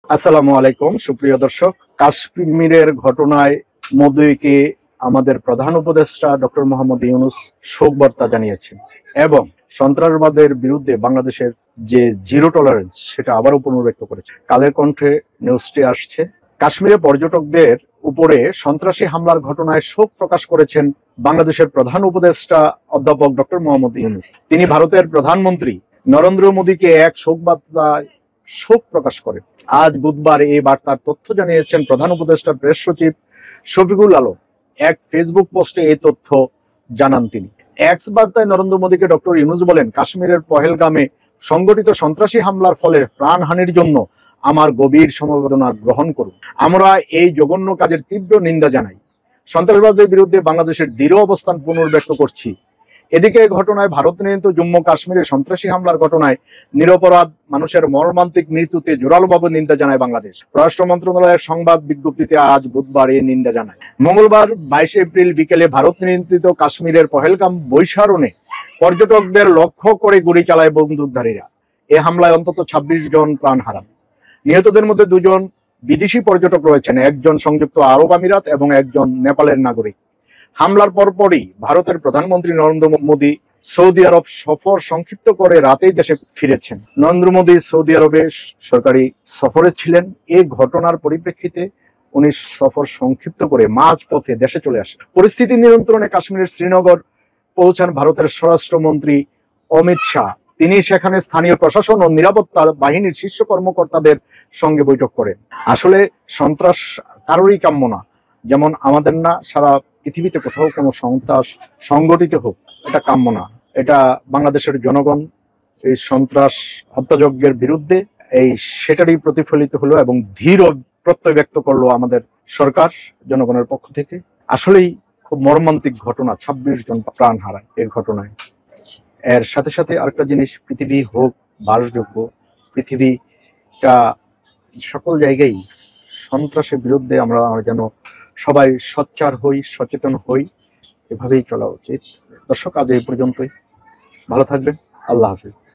আসসালামু আলাইকুম সুপ্রিয় দর্শক। কাশ্মীরের ঘটনায় মোদিকে আমাদের প্রধান উপদেষ্টা ডক্টর মোহাম্মদ ইউনূস শোক বার্তা জানিয়েছেন এবং সন্ত্রাসবাদের বিরুদ্ধে বাংলাদেশের যে জিরো টলারেন্স সেটা আবারও পুনর্ব্যক্ত করেছে। কালের কণ্ঠে নিউজটি আসছে। কাশ্মীরে পর্যটকদের উপরে সন্ত্রাসী হামলার ঘটনায় শোক প্রকাশ করেছেন বাংলাদেশের প্রধান উপদেষ্টা অধ্যাপক ডক্টর মোহাম্মদ ইউনূস। তিনি ভারতের প্রধানমন্ত্রী নরেন্দ্র মোদীকে এক শোক বার্তায় শোক প্রকাশ করেন। আজ বুধবার এই বার্তার তথ্য জানিয়েছেন প্রধান উপদেষ্টার প্রেস সচিব শফিকুল আলম। এক ফেসবুক পোস্টে এই তথ্য জানান তিনি। এক্স বার্তায় নরেন্দ্র মোদীকে ডক্টর ইউনূস বলেন, কাশ্মীরের পহেলগামে সংগঠিত সন্ত্রাসী হামলার ফলে প্রাণহানির জন্য আমার গভীর সমবেদনা গ্রহণ করুন। আমরা এই জঘন্য কাজের তীব্র নিন্দা জানাই। সন্ত্রাসবাদের বিরুদ্ধে বাংলাদেশের দৃঢ় অবস্থান পুনর্ব্যক্ত করছি। এদিকে ঘটনায় ভারত নিয়ন্ত্রিত জম্মু কাশ্মীরের সন্ত্রাসী হামলার ঘটনায় নিরপরাধ মানুষের মর্মান্তিক মৃত্যুতে জোরালোভাবে নিন্দা জানায় বাংলাদেশ। পররাষ্ট্র মন্ত্রণালয়ের সংবাদ বিজ্ঞপ্তিতে আজ বুধবার এই নিন্দা জানায়। মঙ্গলবার 22 এপ্রিল বিকেলে ভারত নিয়ন্ত্রিত কাশ্মীরের পহেলগাম বৈশারণে পর্যটকদের লক্ষ্য করে গুলি চালায় বন্দুকধারীরা। এ হামলায় অন্তত 26 জন প্রাণ হারান। নিহতদের মধ্যে 2 জন বিদেশি পর্যটক রয়েছেন, একজন সংযুক্ত আরব আমিরাত এবং একজন নেপালের নাগরিক। হামলার পরপরই ভারতের প্রধানমন্ত্রী নরেন্দ্র মোদী সৌদি আরব সফর সংক্ষিপ্ত করে রাতেই দেশে ফিরেছেন। নরেন্দ্র মোদী সৌদি আরবে সরকারি সফরে ছিলেন। এই ঘটনার পরিপ্রেক্ষিতে উনি সফর সংক্ষিপ্ত করে মাঝপথে দেশে চলে আসেন। পরিস্থিতি নিয়ন্ত্রণে কাশ্মীরের শ্রীনগর পৌঁছান ভারতের স্বরাষ্ট্রমন্ত্রী অমিত শাহ। তিনি সেখানে স্থানীয় প্রশাসন ও নিরাপত্তা বাহিনীর শীর্ষ কর্মকর্তাদের সঙ্গে বৈঠক করেন। আসলে সন্ত্রাস কারোরই কাম্য না, যেমন আমাদের না, সারা পৃথিবীতে কোথাও কোনো সন্ত্রাস সংগঠিত হোক, এটা কাম্য না। এটা বাংলাদেশের জনগণ এই সন্ত্রাস হত্যাযজ্ঞের বিরুদ্ধে সেটারই প্রতিফলিত হলো এবং ধীর প্রত্যয় ব্যক্ত করলো আমাদের সরকার জনগণের পক্ষ থেকে। আসলেই খুব মর্মান্তিক ঘটনা, 26 জন প্রাণ হারায় এই ঘটনায়। এর সাথে সাথে আরেকটা জিনিস, পৃথিবী হোক বাসযোগ্য, পৃথিবীটা সকল জায়গায় সন্ত্রাসের বিরুদ্ধে আমরা যেন সবাই সোচ্চার হই, সচেতন হই, এভাবেই চলা উচিত। দর্শক, আজ এই পর্যন্তই। ভালো থাকবেন। আল্লাহ হাফিজ।